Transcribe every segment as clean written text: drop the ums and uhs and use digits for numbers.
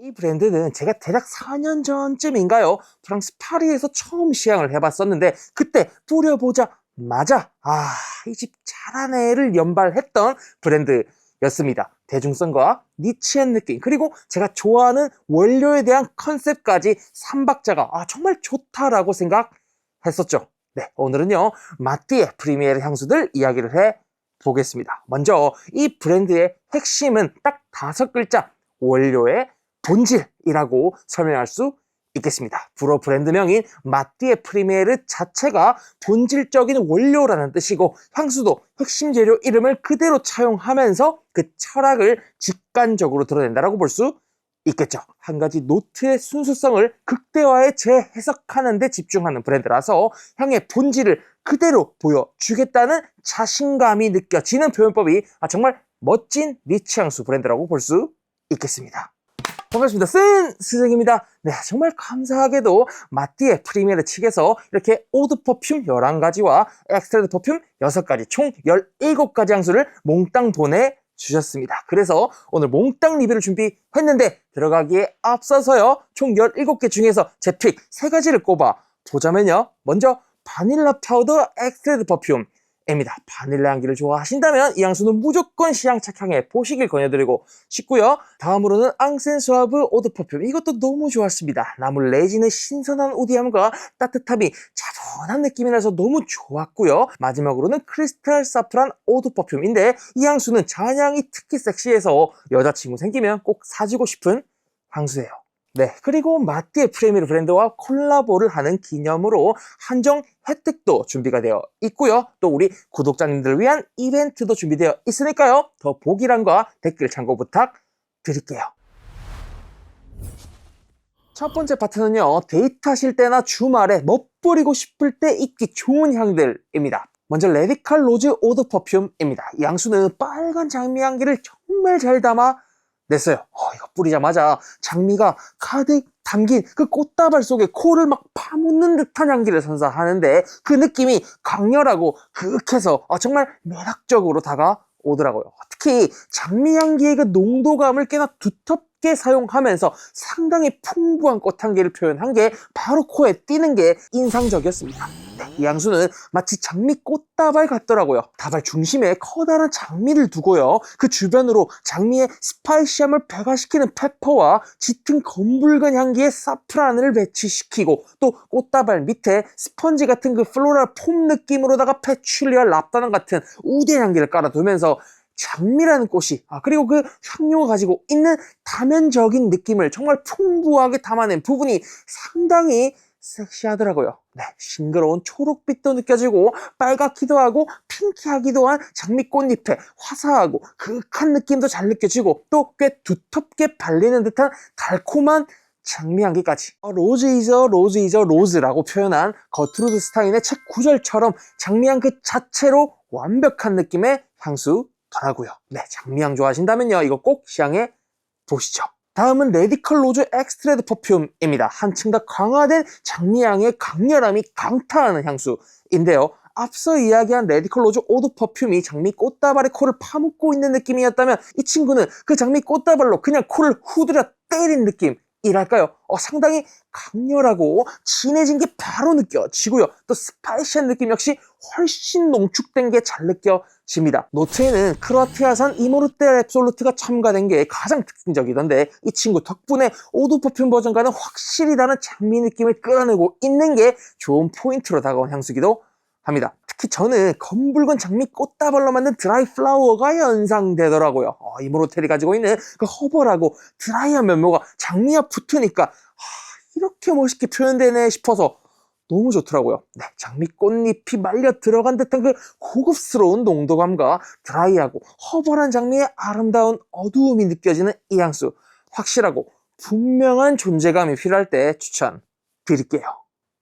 이 브랜드는 제가 대략 4년 전쯤인가요? 프랑스 파리에서 처음 시향을 해봤었는데 그때 뿌려보자마자 이 집 잘하네를 연발했던 브랜드였습니다. 대중성과 니치한 느낌, 그리고 제가 좋아하는 원료에 대한 컨셉까지 삼박자가 정말 좋다라고 생각했었죠. 네, 오늘은요 마띠에 프리미에르 향수들 이야기를 해보겠습니다. 먼저 이 브랜드의 핵심은 딱 5글자, 원료의 본질이라고 설명할 수 있겠습니다. 불어 브랜드명인 마띠에 프리미에르 자체가 본질적인 원료라는 뜻이고, 향수도 핵심 재료 이름을 그대로 차용하면서 그 철학을 직관적으로 드러낸다라고 볼 수 있겠죠. 한 가지 노트의 순수성을 극대화해 재해석하는 데 집중하는 브랜드라서 향의 본질을 그대로 보여주겠다는 자신감이 느껴지는 표현법이 정말 멋진 니치 향수 브랜드라고 볼 수 있겠습니다. 반갑습니다. 쓴 스승입니다. 네, 정말 감사하게도 마띠에 프리미에르 측에서 이렇게 오드 퍼퓸 11가지와 엑스트레드 퍼퓸 6가지, 총 17가지 향수를 몽땅 보내주셨습니다. 그래서 오늘 몽땅 리뷰를 준비했는데, 들어가기에 앞서서요, 총 17개 중에서 제 픽 3가지를 꼽아 보자면요, 먼저 바닐라 파우더 엑스트레드 퍼퓸 입니다. 바닐라 향기를 좋아하신다면 이 향수는 무조건 시향 착향해 보시길 권해드리고 싶고요. 다음으로는 앙센수아브 오드 퍼퓸, 이것도 너무 좋았습니다. 나물 내지는 신선한 우디함과 따뜻함이 차분한 느낌이 나서 너무 좋았고요. 마지막으로는 크리스탈 사프란 오드 퍼퓸인데, 이 향수는 잔향이 특히 섹시해서 여자친구 생기면 꼭 사주고 싶은 향수예요. 네, 그리고 마띠에 프리미에르 브랜드와 콜라보를 하는 기념으로 한정 혜택도 준비가 되어 있고요. 또 우리 구독자님들을 위한 이벤트도 준비되어 있으니까요. 더 보기란과 댓글 참고 부탁드릴게요. 첫 번째 파트는요, 데이트하실 때나 주말에 멋부리고 싶을 때 입기 좋은 향들입니다. 먼저 레디칼 로즈 오드 퍼퓸입니다. 이 향수는 빨간 장미 향기를 정말 잘 담아 냈어요. 이거 뿌리자마자 장미가 가득 담긴 그 꽃다발 속에 코를 막 파묻는 듯한 향기를 선사하는데, 그 느낌이 강렬하고 그윽해서 정말 매력적으로 다가오더라고요. 특히 장미 향기의 그 농도감을 꽤나 두텁게 사용하면서 상당히 풍부한 꽃향기를 표현한 게 바로 코에 띄는 게 인상적이었습니다. 네, 이 향수는 마치 장미 꽃다발 같더라고요. 다발 중심에 커다란 장미를 두고요, 그 주변으로 장미의 스파이시함을 배가시키는 페퍼와 짙은 검붉은 향기의 사프란을 배치시키고, 또 꽃다발 밑에 스펀지 같은 그 플로랄 폼 느낌으로다가 패출리와 랍다난 같은 우대 향기를 깔아두면서 장미라는 꽃이 그리고 그 향료가 가지고 있는 다면적인 느낌을 정말 풍부하게 담아낸 부분이 상당히 섹시하더라고요. 네, 싱그러운 초록빛도 느껴지고 빨갛기도 하고 핑키하기도 한 장미 꽃잎의 화사하고 그윽한 느낌도 잘 느껴지고, 또 꽤 두텁게 발리는 듯한 달콤한 장미 향기까지. 로즈 이저 로즈 이저 로즈라고 표현한 거트루드 스타인의 책 구절처럼 장미향 그 자체로 완벽한 느낌의 향수더라고요. 네, 장미향 좋아하신다면요, 이거 꼭 시향해 보시죠. 다음은 레디컬 로즈 엑스트레드 퍼퓸입니다. 한층 더 강화된 장미향의 강렬함이 강타하는 향수인데요, 앞서 이야기한 레디컬 로즈 오드 퍼퓸이 장미 꽃다발의 코를 파묻고 있는 느낌이었다면, 이 친구는 그 장미 꽃다발로 그냥 코를 후드려 때린 느낌이랄까요? 상당히 강렬하고 진해진 게 바로 느껴지고요. 또 스파이시한 느낌 역시 훨씬 농축된 게 잘 느껴집니다. 노트에는 크로아티아산 이모르테 앱솔루트가 첨가된 게 가장 특징적이던데, 이 친구 덕분에 오드 퍼퓸 버전과는 확실히 다른 장미 느낌을 끌어내고 있는 게 좋은 포인트로 다가온 향수기도 합니다. 특히 저는 검붉은 장미 꽃다발로 만든 드라이 플라워가 연상되더라고요. 이모르텔이 가지고 있는 그 허벌하고 드라이한 면모가 장미와 붙으니까 이렇게 멋있게 표현되네 싶어서 너무 좋더라고요. 네, 장미 꽃잎이 말려 들어간 듯한 그 고급스러운 농도감과 드라이하고 허벌한 장미의 아름다운 어두움이 느껴지는 이 향수, 확실하고 분명한 존재감이 필요할 때 추천드릴게요.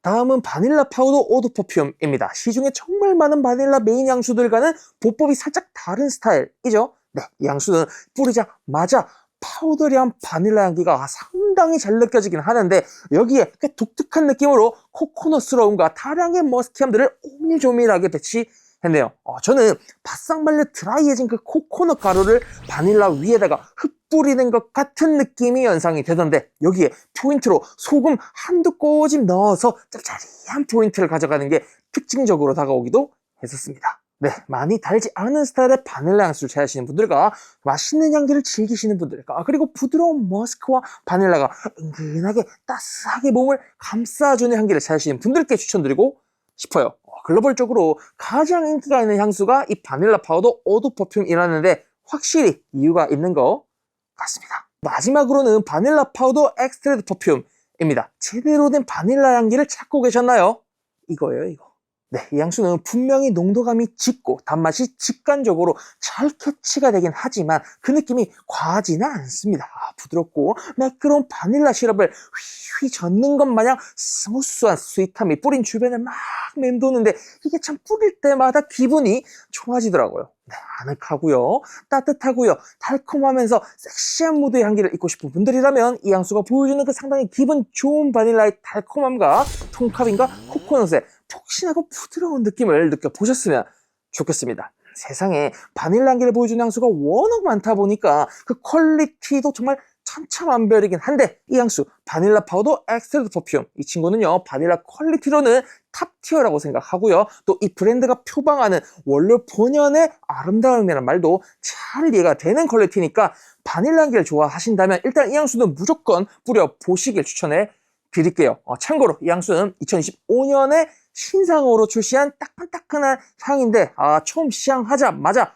다음은 바닐라 파우더 오드 퍼퓸입니다. 시중에 정말 많은 바닐라 메인 향수들과는 보법이 살짝 다른 스타일이죠. 네, 이 향수는 뿌리자마자 파우더리한 바닐라 향기가 상당히 잘 느껴지긴 하는데, 여기에 꽤 독특한 느낌으로 코코넛스러움과 다량의 머스티함들을 오밀조밀하게 배치해 했네요. 저는 바싹 말려 드라이해진 그 코코넛 가루를 바닐라 위에다가 흩뿌리는 것 같은 느낌이 연상이 되던데, 여기에 포인트로 소금 한두 꼬집 넣어서 짭짤한 포인트를 가져가는 게 특징적으로 다가오기도 했었습니다. 네, 많이 달지 않은 스타일의 바닐라 향수를 좋아하시는 분들과 맛있는 향기를 즐기시는 분들과, 그리고 부드러운 머스크와 바닐라가 은근하게 따스하게 몸을 감싸주는 향기를 좋아하시는 분들께 추천드리고 싶어요. 글로벌적으로 가장 인기가 있는 향수가 이 바닐라 파우더 오드 퍼퓸이라는데 확실히 이유가 있는 것 같습니다. 마지막으로는 바닐라 파우더 엑스트랙트 퍼퓸입니다. 제대로 된 바닐라 향기를 찾고 계셨나요? 이거예요, 이거. 네, 이 향수는 분명히 농도감이 짙고 단맛이 직관적으로 잘 캐치가 되긴 하지만 그 느낌이 과하지는 않습니다. 부드럽고 매끄러운 바닐라 시럽을 휘휘 젓는 것 마냥 스무스한 스윗함이 뿌린 주변에 막 맴도는데, 이게 참 뿌릴 때마다 기분이 좋아지더라고요. 네, 아늑하고요, 따뜻하고요, 달콤하면서 섹시한 무드의 향기를 잊고 싶은 분들이라면 이 향수가 보여주는 그 상당히 기분 좋은 바닐라의 달콤함과 통카빈과 코코넛의 폭신하고 부드러운 느낌을 느껴보셨으면 좋겠습니다. 세상에 바닐라 향기를 보여주는 향수가 워낙 많다 보니까 그 퀄리티도 정말 천차만별이긴 한데, 이 향수 바닐라 파우더 엑스트랙트 퍼퓸, 이 친구는요 바닐라 퀄리티로는 탑티어라고 생각하고요, 또 이 브랜드가 표방하는 원료 본연의 아름다움이라는 말도 잘 이해가 되는 퀄리티니까 바닐라 향기를 좋아하신다면 일단 이 향수는 무조건 뿌려보시길 추천해 드릴게요. 참고로 이 향수는 2025년에 신상으로 출시한 따끈따끈한 향인데, 처음 시향하자마자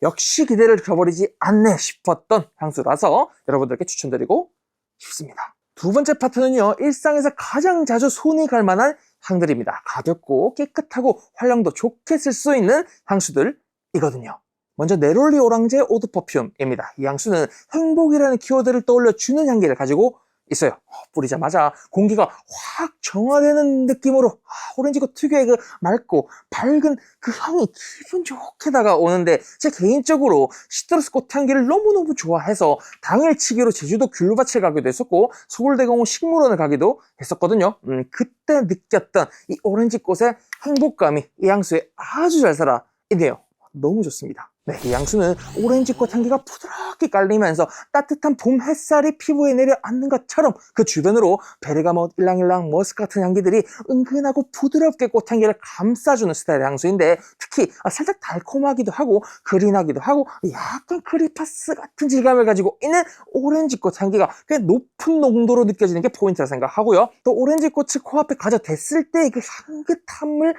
역시 기대를 저버리지 않네 싶었던 향수라서 여러분들께 추천드리고 싶습니다. 두 번째 파트는요, 일상에서 가장 자주 손이 갈 만한 향들입니다. 가볍고 깨끗하고 활용도 좋게 쓸 수 있는 향수들이거든요. 먼저 네롤리 오랑제 오드 퍼퓸입니다. 이 향수는 행복이라는 키워드를 떠올려 주는 향기를 가지고 있어요. 뿌리자마자 공기가 확 정화되는 느낌으로 오렌지꽃 특유의 그 맑고 밝은 그 향이 기분 좋게 다가오는데, 제 개인적으로 시트러스 꽃 향기를 너무너무 좋아해서 당일치기로 제주도 귤밭을 가기도 했었고 서울대공원 식물원을 가기도 했었거든요. 그때 느꼈던 이 오렌지꽃의 행복감이 이 향수에 아주 잘 살아 있네요. 너무 좋습니다. 네, 이 향수는 오렌지꽃 향기가 부드럽게 깔리면서 따뜻한 봄 햇살이 피부에 내려앉는 것처럼 그 주변으로 베르가못, 일랑일랑, 머스크 같은 향기들이 은근하고 부드럽게 꽃향기를 감싸주는 스타일의 향수인데, 특히 살짝 달콤하기도 하고 그린하기도 하고 약간 크리파스 같은 질감을 가지고 있는 오렌지꽃 향기가 꽤 높은 농도로 느껴지는 게 포인트라 생각하고요. 또 오렌지꽃이 코앞에 가져댔을 때 그 향긋함을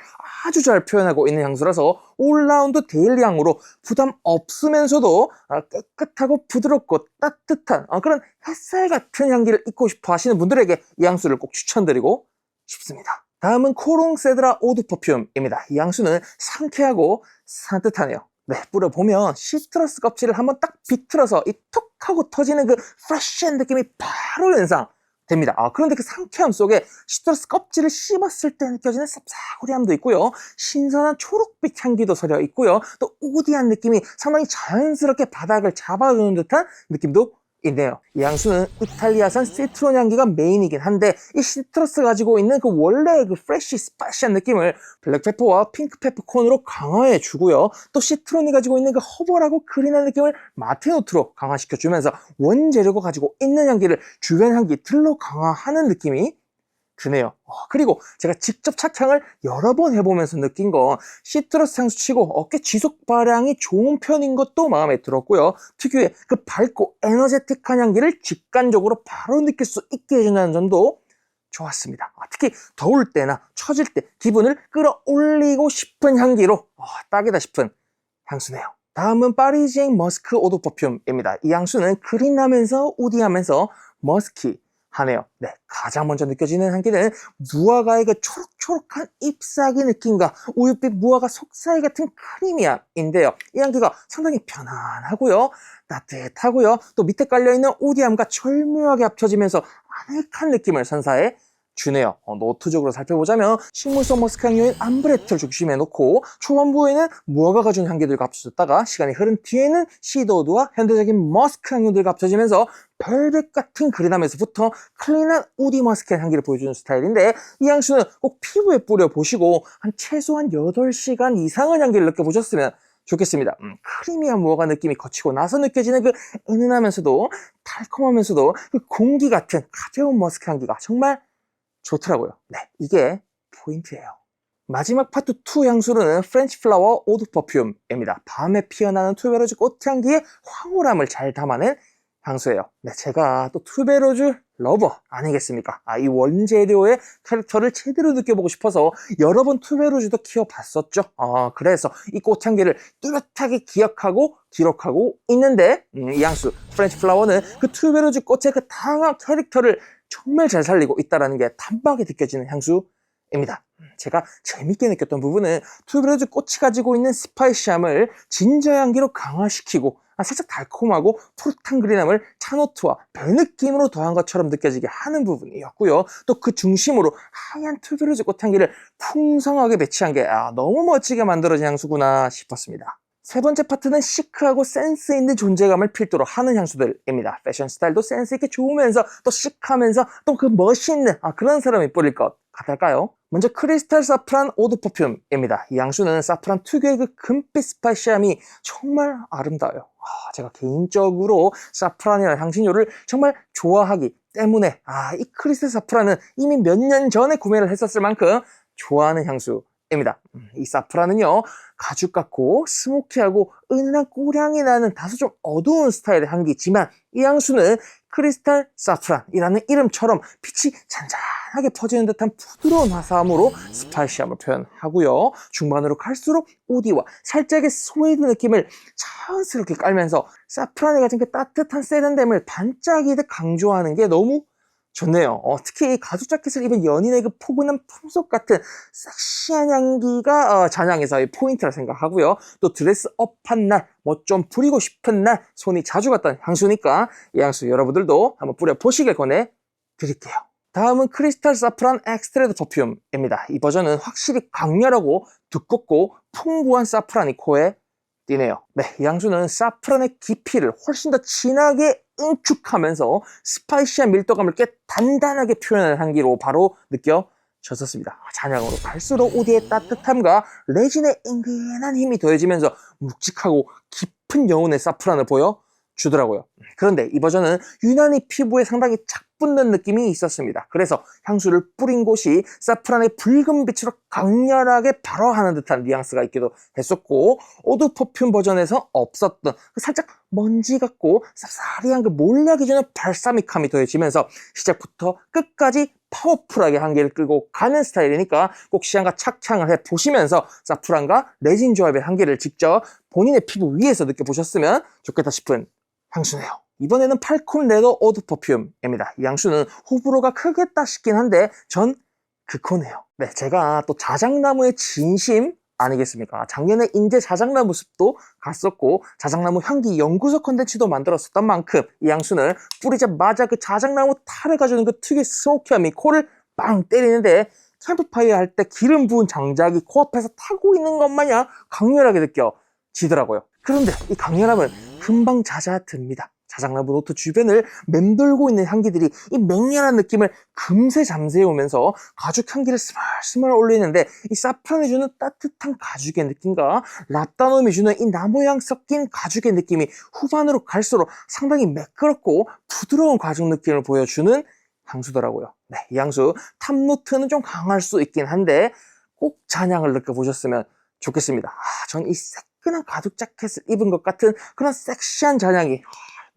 아주 잘 표현하고 있는 향수라서 올라운드 데일리 향으로 부담 없으면서도 깨끗하고 부드럽고 따뜻한 그런 햇살 같은 향기를 잊고 싶어 하시는 분들에게 이 향수를 꼭 추천드리고 싶습니다. 다음은 코롱 세드라 오드 퍼퓸입니다. 이 향수는 상쾌하고 산뜻하네요. 네, 뿌려보면 시트러스 껍질을 한번 딱 비틀어서 이 톡 하고 터지는 그 프레쉬한 느낌이 바로 연상 됩니다. 그런데 그 상쾌함 속에 시트러스 껍질을 씹었을 때 느껴지는 쌉싸구리함도 있고요, 신선한 초록빛 향기도 서려 있고요, 또 우디한 느낌이 상당히 자연스럽게 바닥을 잡아주는 듯한 느낌도 있네요. 이 향수는 이탈리아산 시트론 향기가 메인이긴 한데, 이 시트러스 가지고 있는 그 원래의 그 프레쉬 스파이시한 느낌을 블랙페퍼와 핑크페퍼콘으로 강화해 주고요, 또 시트론이 가지고 있는 그 허벌하고 그린한 느낌을 마테노트로 강화시켜 주면서 원재료가 가지고 있는 향기를 주변 향기들로 강화하는 느낌이 드네요. 그리고 제가 직접 착향을 여러 번 해보면서 느낀 건 시트러스 향수치고 꽤 지속 발향이 좋은 편인 것도 마음에 들었고요, 특유의 그 밝고 에너제틱한 향기를 직관적으로 바로 느낄 수 있게 해준다는 점도 좋았습니다. 특히 더울 때나 처질 때 기분을 끌어올리고 싶은 향기로 딱이다 싶은 향수네요. 다음은 파리지앵 머스크 오드 퍼퓸입니다. 이 향수는 그린하면서 우디하면서 머스키 하네요. 네, 가장 먼저 느껴지는 향기는 무화과의 그 초록초록한 잎사귀 느낌과 우유빛 무화과 속사이 같은 크리미함인데요. 이 향기가 상당히 편안하고요, 따뜻하고요, 또 밑에 깔려있는 우디함과 절묘하게 합쳐지면서 아늑한 느낌을 선사해 주네요. 노트적으로 살펴보자면 식물성 머스크 향료인 암브레트를 중심에 놓고 초반부에는 무화과가 준 향기들과 합쳐졌다가 시간이 흐른 뒤에는 시더우드와 현대적인 머스크 향료들과 합쳐지면서 벨벳 같은 그린함에서부터 클린한 우디 머스크의 향기를 보여주는 스타일인데, 이 향수는 꼭 피부에 뿌려보시고 한 최소한 8시간 이상의 향기를 느껴보셨으면 좋겠습니다. 크리미한 무화과 느낌이 거치고 나서 느껴지는 그 은은하면서도 달콤하면서도 그 공기 같은 가벼운 머스크 향기가 정말 좋더라고요. 네, 이게 포인트예요. 마지막 파트 2 향수로는 프렌치 플라워 오드 퍼퓸입니다. 밤에 피어나는 투베로즈 꽃향기의 황홀함을 잘 담아낸 향수예요. 네, 제가 또 투베로즈 러버 아니겠습니까? 이 원재료의 캐릭터를 제대로 느껴보고 싶어서 여러 번 투베로즈도 키워봤었죠. 그래서 이 꽃향기를 뚜렷하게 기억하고 기록하고 있는데, 이 향수 프렌치 플라워는 그 투베로즈 꽃의 그 다양한 캐릭터를 정말 잘 살리고 있다는 게 단박에 느껴지는 향수입니다. 제가 재밌게 느꼈던 부분은 투베로즈 꽃이 가지고 있는 스파이시함을 진저 향기로 강화시키고 살짝 달콤하고 푸릇한 그린함을 차노트와 배 느낌으로 더한 것처럼 느껴지게 하는 부분이었고요. 또 그 중심으로 하얀 투베로즈 꽃향기를 풍성하게 배치한 게 너무 멋지게 만들어진 향수구나 싶었습니다. 세 번째 파트는 시크하고 센스 있는 존재감을 필두로 하는 향수들입니다. 패션 스타일도 센스 있게 좋으면서 또 시크하면서 또 그 멋있는 그런 사람이 뿌릴 것 같을까요? 먼저 크리스탈 사프란 오드 퍼퓸입니다. 이 향수는 사프란 특유의 그 금빛 스파이시함이 정말 아름다워요. 제가 개인적으로 사프란이라는 향신료를 정말 좋아하기 때문에 이 크리스탈 사프란은 이미 몇 년 전에 구매를 했었을 만큼 좋아하는 향수입니다. 이 사프란은요, 가죽 같고 스모키하고 은은한 꿀향이 나는 다소 좀 어두운 스타일의 향기지만, 이 향수는 크리스탈 사프란이라는 이름처럼 빛이 잔잔하게 퍼지는 듯한 부드러운 화사함으로 스파이시함을 표현하고요. 중반으로 갈수록 우디와 살짝의 스웨이드 느낌을 자연스럽게 깔면서 사프란이 가진 그 따뜻한 세련됨을 반짝이듯 강조하는 게 너무 좋네요. 특히 가죽 자켓을 입은 연인의 그 포근한 품속 같은 섹시한 향기가 잔향에서의 포인트라 생각하고요. 또 드레스업한 날, 뭐 좀 부리고 싶은 날 손이 자주 갔던 향수니까 이 향수 여러분들도 한번 뿌려보시길 권해드릴게요. 다음은 크리스탈 사프란 엑스트레드 퍼퓸입니다. 이 버전은 확실히 강렬하고 두껍고 풍부한 사프란이 코에 띄네요. 네, 이 향수는 사프란의 깊이를 훨씬 더 진하게 응축하면서 스파이시한 밀도감을 꽤 단단하게 표현하는 향기로 바로 느껴졌었습니다. 잔향으로 갈수록 우디의 따뜻함과 레진의 은근한 힘이 더해지면서 묵직하고 깊은 여운의 사프란을 보여주더라고요. 그런데 이 버전은 유난히 피부에 상당히 착 붙는 느낌이 있었습니다. 그래서 향수를 뿌린 곳이 사프란의 붉은 빛으로 강렬하게 발화하는 듯한 뉘앙스가 있기도 했었고, 오드 퍼퓸 버전에서 없었던 살짝 먼지 같고 쌉싸리한 그 몰약이 주는 발사믹함이 더해지면서 시작부터 끝까지 파워풀하게 향기를 끌고 가는 스타일이니까 꼭 시향과 착향을 해보시면서 사프란과 레진 조합의 향기를 직접 본인의 피부 위에서 느껴보셨으면 좋겠다 싶은 향수네요. 이번에는 팔콘 레더 오드 퍼퓸입니다. 이 향수는 호불호가 크겠다 싶긴 한데 전 극호네요. 네, 제가 또 자작나무의 진심 아니겠습니까? 작년에 인제 자작나무 숲도 갔었고 자작나무 향기 연구소 컨텐츠도 만들었었던 만큼 이 향수는 뿌리자마자 그 자작나무 탈을 가져오는 그 특유의 스모키함이 코를 빵 때리는데, 캠프파이어 할 때 기름 부은 장작이 코앞에서 타고 있는 것 마냥 강렬하게 느껴지더라고요. 그런데 이 강렬함은 금방 잦아듭니다. 자작나무 노트 주변을 맴돌고 있는 향기들이 이 맹렬한 느낌을 금세 잠재우면서 가죽 향기를 스멀스멀 올리는데, 이 사프란이 주는 따뜻한 가죽의 느낌과 랍다놈이 주는 이 나무향 섞인 가죽의 느낌이 후반으로 갈수록 상당히 매끄럽고 부드러운 가죽 느낌을 보여주는 향수더라고요. 네, 이 향수 탑노트는 좀 강할 수 있긴 한데 꼭 잔향을 느껴보셨으면 좋겠습니다. 전 이 새끈한 가죽 자켓을 입은 것 같은 그런 섹시한 잔향이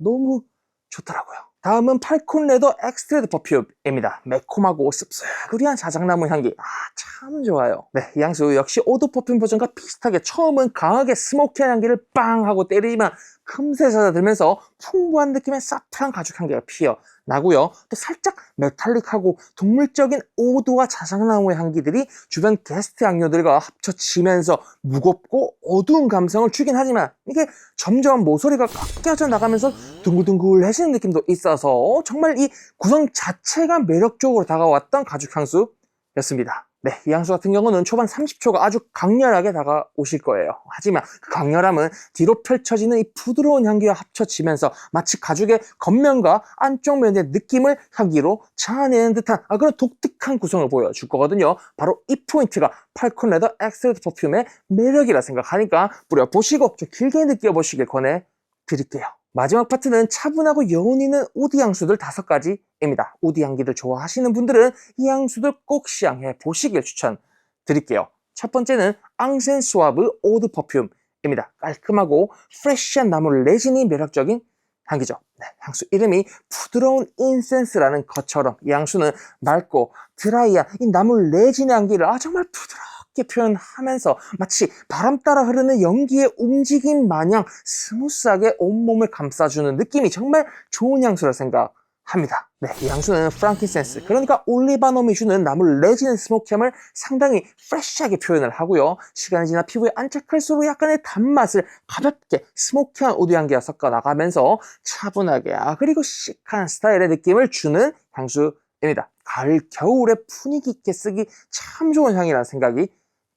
너무 좋더라고요. 다음은 팔콘 레더 엑스트레드 퍼퓸입니다. 매콤하고 씁쓸한 자작나무 향기 참 좋아요. 네, 이 향수 역시 오드 퍼퓸 버전과 비슷하게 처음은 강하게 스모키한 향기를 빵 하고 때리지만 금세 잦아들면서 풍부한 느낌의 사프란 가죽 향기가 피어나고요. 또 살짝 메탈릭하고 동물적인 오드와 자작나무의 향기들이 주변 게스트 향료들과 합쳐지면서 무겁고 어두운 감성을 주긴 하지만 이게 점점 모서리가 깎여져 나가면서 둥글둥글해지는 느낌도 있어서 정말 이 구성 자체가 매력적으로 다가왔던 가죽 향수였습니다. 네, 이 향수 같은 경우는 초반 30초가 아주 강렬하게 다가오실 거예요. 하지만 그 강렬함은 뒤로 펼쳐지는 이 부드러운 향기와 합쳐지면서 마치 가죽의 겉면과 안쪽 면의 느낌을 향기로 자아내는 듯한 그런 독특한 구성을 보여줄 거거든요. 바로 이 포인트가 팔콘 레더 엑스트레이트 퍼퓸의 매력이라 생각하니까 뿌려보시고 좀 길게 느껴보시길 권해드릴게요. 마지막 파트는 차분하고 여운 있는 우디 향수들 5가지입니다. 우디 향기를 좋아하시는 분들은 이 향수들 꼭 시향해 보시길 추천드릴게요. 첫 번째는 앙센 수아브 오드 퍼퓸입니다. 깔끔하고 프레쉬한 나무 레진이 매력적인 향기죠. 네, 향수 이름이 부드러운 인센스라는 것처럼 이 향수는 맑고 드라이한 이 나무 레진의 향기를 정말 부드럽게 표현하면서 마치 바람 따라 흐르는 연기의 움직임 마냥 스무스하게 온몸을 감싸주는 느낌이 정말 좋은 향수라 생각합니다. 네, 이 향수는 프랑킨센스, 그러니까 올리바놈이 주는 나무 레진의 스모키함을 상당히 프레쉬하게 표현을 하고요. 시간이 지나 피부에 안착할수록 약간의 단맛을 가볍게 스모키한 우드 향기가 섞어 나가면서 차분하게 그리고 시크한 스타일의 느낌을 주는 향수입니다. 가을, 겨울에 분위기 있게 쓰기 참 좋은 향이라는 생각이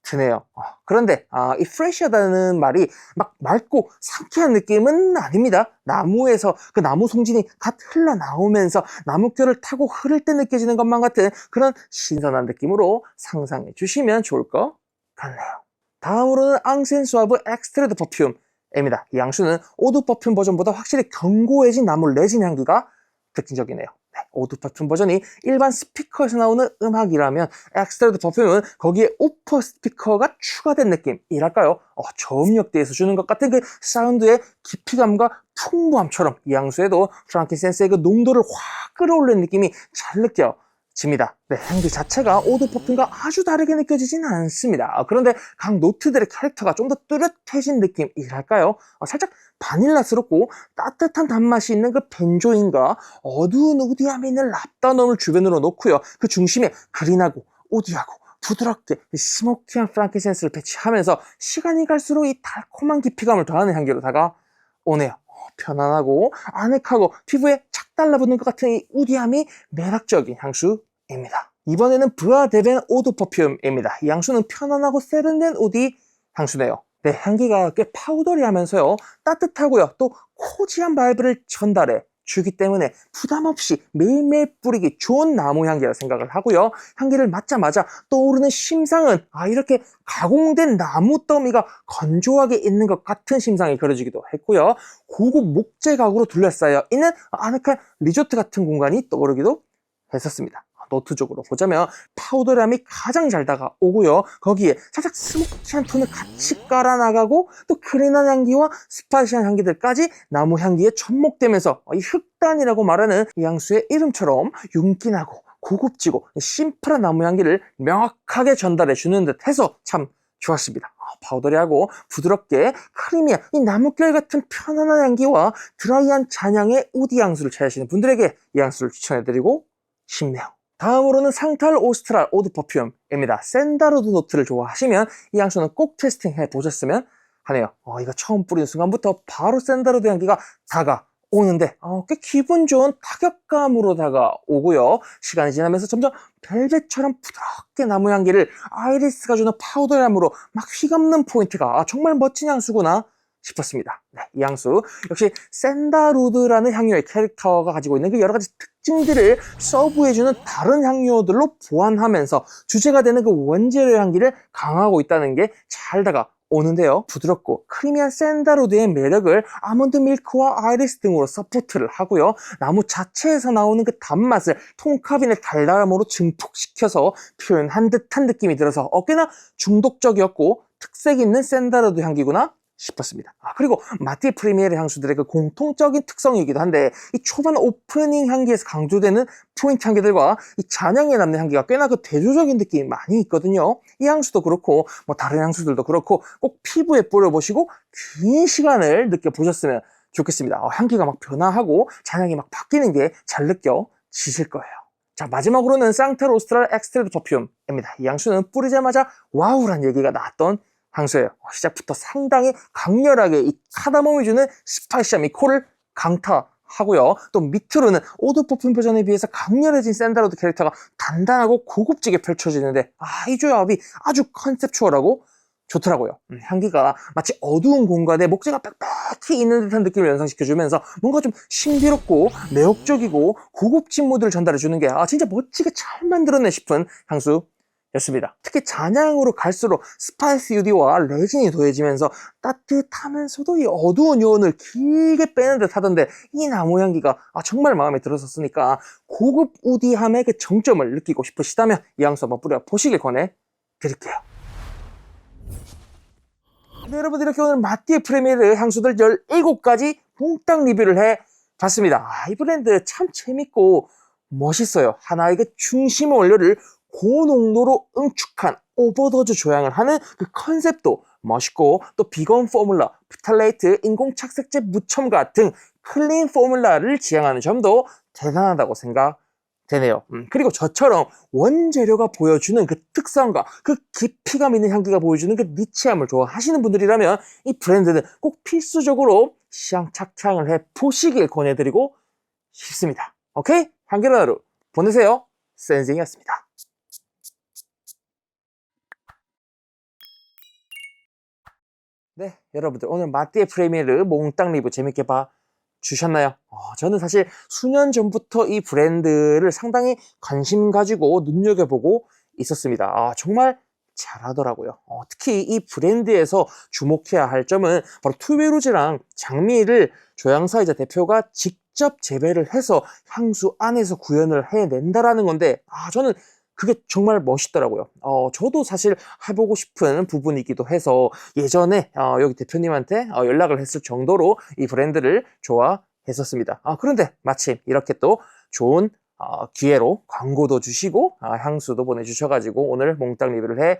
드네요. 그런데 이 프레쉬하다는 말이 막 맑고 상쾌한 느낌은 아닙니다. 나무에서 그 나무 송진이 갓 흘러나오면서 나뭇결을 타고 흐를 때 느껴지는 것만 같은 그런 신선한 느낌으로 상상해 주시면 좋을 것 같네요. 다음으로는 앙센 수아브 엑스트레드 퍼퓸입니다. 이 향수는 오드 퍼퓸 버전보다 확실히 견고해진 나무 레진 향기가 특징적이네요. 오드 퍼퓸 버전이 일반 스피커에서 나오는 음악이라면 엑스트레드 퍼퓸은 거기에 우퍼 스피커가 추가된 느낌이랄까요? 저음역대에서 주는 것 같은 그 사운드의 깊이감과 풍부함처럼 이 향수에도 프랑킨센스의 그 농도를 확 끌어올리는 느낌이 잘 느껴집니다. 네, 향기 자체가 오드 퍼퓸과 아주 다르게 느껴지진 않습니다. 그런데 각 노트들의 캐릭터가 좀 더 뚜렷해진 느낌이랄까요? 살짝 바닐라스럽고 따뜻한 단맛이 있는 그 벤조인과 어두운 우디함이 있는 랍다놈을 주변으로 놓고요. 그 중심에 그린하고 우디하고 부드럽게 스모키한 프랑킨센스를 배치하면서 시간이 갈수록 이 달콤한 깊이감을 더하는 향기로 다가오네요. 편안하고 아늑하고 피부에 착 달라붙는 것 같은 이 우디함이 매력적인 향수입니다. 이번에는 브아 데벤 오드 퍼퓸입니다. 이 향수는 편안하고 세련된 우디 향수네요. 네, 향기가 꽤 파우더리하면서요, 따뜻하고요, 또 코지한 바이브를 전달해 주기 때문에 부담 없이 매일매일 뿌리기 좋은 나무 향기라 생각을 하고요. 향기를 맡자마자 떠오르는 심상은 이렇게 가공된 나무 더미가 건조하게 있는 것 같은 심상이 그려지기도 했고요. 고급 목재 가구로 둘러싸여 있는 아늑한 리조트 같은 공간이 떠오르기도 했었습니다. 노트적으로 보자면 파우더감이 가장 잘 다가오고요. 거기에 살짝 스모키한 톤을 같이 깔아나가고 또 그린한 향기와 스파이시한 향기들까지 나무 향기에 접목되면서 이 흑단이라고 말하는 이 향수의 이름처럼 윤기나고 고급지고 심플한 나무 향기를 명확하게 전달해주는 듯 해서 참 좋았습니다. 파우더리하고 부드럽게 크리미한 이 나뭇결 같은 편안한 향기와 드라이한 잔향의 우디 향수를 찾으시는 분들에게 이 향수를 추천해드리고 싶네요. 다음으로는 상탈 오스트랄 오드 퍼퓸입니다. 샌다르드 노트를 좋아하시면 이 향수는 꼭 테스팅해 보셨으면 하네요. 이거 처음 뿌리는 순간부터 바로 샌다르드 향기가 다가오는데 꽤 기분 좋은 타격감으로 다가오고요. 시간이 지나면서 점점 벨벳처럼 부드럽게 나무 향기를 아이리스가 주는 파우더감으로 막 휘감는 포인트가 정말 멋진 향수구나 싶었습니다. 네, 이 향수 역시 샌다루드라는 향료의 캐릭터가 가지고 있는 그 여러 가지 특징들을 서브해주는 다른 향료들로 보완하면서 주제가 되는 그 원재료 향기를 강화하고 있다는 게 잘 다가오는데요. 부드럽고 크리미한 샌다루드의 매력을 아몬드 밀크와 아이리스 등으로 서포트를 하고요. 나무 자체에서 나오는 그 단맛을 통카빈의 달달함으로 증폭시켜서 표현한 듯한 느낌이 들어서 꽤나 중독적이었고 특색 있는 샌다루드 향기구나 싶었습니다. 그리고 마티 프리미에르 향수들의 그 공통적인 특성이기도 한데 이 초반 오프닝 향기에서 강조되는 포인트 향기들과 이 잔향에 남는 향기가 꽤나 그 대조적인 느낌이 많이 있거든요. 이 향수도 그렇고 다른 향수들도 그렇고 꼭 피부에 뿌려보시고 긴 시간을 느껴보셨으면 좋겠습니다. 향기가 막 변화하고 잔향이 막 바뀌는 게 잘 느껴지실 거예요. 자, 마지막으로는 상타로스트랄 엑스트레드 퍼퓸입니다. 이 향수는 뿌리자마자 와우란 얘기가 나왔던 향수예요. 시작부터 상당히 강렬하게 이 카다몬이 주는 스파이시함이 코를 강타하고요. 또 밑으로는 오드 퍼퓸 버전에 비해서 강렬해진 샌달우드 캐릭터가 단단하고 고급지게 펼쳐지는데 이 조합이 아주 컨셉추얼하고 좋더라고요. 향기가 마치 어두운 공간에 목재가 빽빽히 있는 듯한 느낌을 연상시켜주면서 뭔가 좀 신비롭고 매혹적이고 고급진 모드를 전달해주는 게 진짜 멋지게 잘 만들었네 싶은 향수였습니다. 특히 잔향으로 갈수록 스파이스 유디와 레진이 더해지면서 따뜻하면서도 이 어두운 요온을 길게 빼는 듯 하던데 이 나무 향기가 정말 마음에 들었었으니까 고급 우디함의 그 정점을 느끼고 싶으시다면 이 향수 한번 뿌려보시길 권해드릴게요. 네, 여러분 이렇게 오늘 마띠의 프리미르 향수들 17가지 몽땅 리뷰를 해봤습니다. 이 브랜드 참 재밌고 멋있어요. 하나의 그 중심 원료를 고농도로 응축한 오버도즈 조향을 하는 그 컨셉도 멋있고 또 비건 포뮬라, 프탈레이트, 인공착색제 무첨가 등 클린 포뮬라를 지향하는 점도 대단하다고 생각되네요. 그리고 저처럼 원재료가 보여주는 그 특성과 그 깊이감 있는 향기가 보여주는 그 니치함을 좋아하시는 분들이라면 이 브랜드는 꼭 필수적으로 시향 착향을 해보시길 권해드리고 싶습니다. 오케이? 향기로운 하루 보내세요. 센징이었습니다. 네, 여러분들 오늘 마띠의 프리미르 몽땅 리뷰 재밌게 봐주셨나요? 저는 사실 수년 전부터 이 브랜드를 상당히 관심 가지고 눈여겨보고 있었습니다. 정말 잘하더라고요. 특히 이 브랜드에서 주목해야 할 점은 바로 투베로즈랑 장미를 조향사이자 대표가 직접 재배를 해서 향수 안에서 구현을 해낸다라는 건데 저는 그게 정말 멋있더라고요. 저도 사실 해보고 싶은 부분이기도 해서 예전에 여기 대표님한테 연락을 했을 정도로 이 브랜드를 좋아했었습니다. 그런데 마침 이렇게 또 좋은 기회로 광고도 주시고 향수도 보내주셔가지고 오늘 몽땅 리뷰를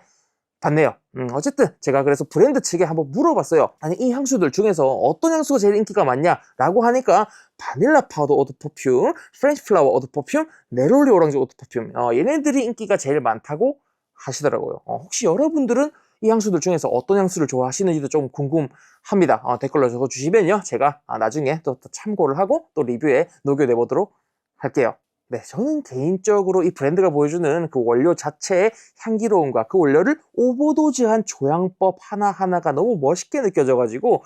해봤네요. 어쨌든 제가 그래서 브랜드 측에 한번 물어봤어요. 아니 이 향수들 중에서 어떤 향수가 제일 인기가 많냐라고 하니까 바닐라 파우더 오드 퍼퓸, 프렌치 플라워 오드 퍼퓸, 네롤리 오랑지 오드 퍼퓸 얘네들이 인기가 제일 많다고 하시더라고요. 혹시 여러분들은 이 향수들 중에서 어떤 향수를 좋아하시는지도 좀 궁금합니다. 댓글로 적어주시면요 제가 나중에 또 참고를 하고 또 리뷰에 녹여내보도록 할게요. 네, 저는 개인적으로 이 브랜드가 보여주는 그 원료 자체의 향기로움과 그 원료를 오버도즈한 조향법 하나하나가 너무 멋있게 느껴져가지고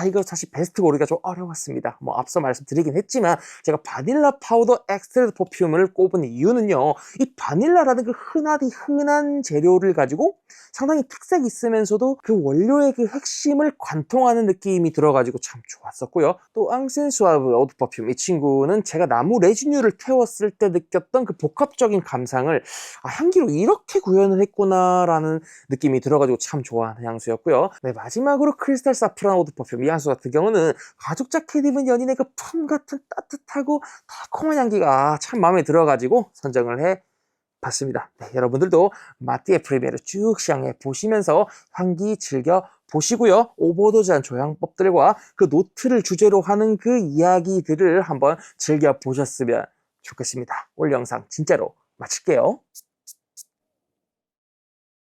이거 사실 베스트 고르기가 좀 어려웠습니다. 앞서 말씀드리긴 했지만 제가 바닐라 파우더 엑스트레드 퍼퓸을 꼽은 이유는요 이 바닐라라는 그 흔한 재료를 가지고 상당히 특색이 있으면서도 그 원료의 그 핵심을 관통하는 느낌이 들어가지고 참 좋았었고요. 또 앙센수아브 오드 퍼퓸 이 친구는 제가 나무 레지뉴를 태웠을 때 느꼈던 그 복합적인 감상을 향기로 이렇게 구현을 했구나라는 느낌이 들어가지고 참 좋아하는 향수였고요. 네, 마지막으로 크리스탈 사프란 오드 퍼퓸 이 향수 같은 경우는 가죽 자켓 입은 연인의 그 품 같은 따뜻하고 달콤한 향기가 참 마음에 들어가지고 선정을 해봤습니다. 네, 여러분들도 마띠의 프리미어를 쭉 시향해 보시면서 향기 즐겨 보시고요. 오버도즈한 조향법들과 그 노트를 주제로 하는 그 이야기들을 한번 즐겨 보셨으면 좋겠습니다. 오늘 영상 진짜로 마칠게요.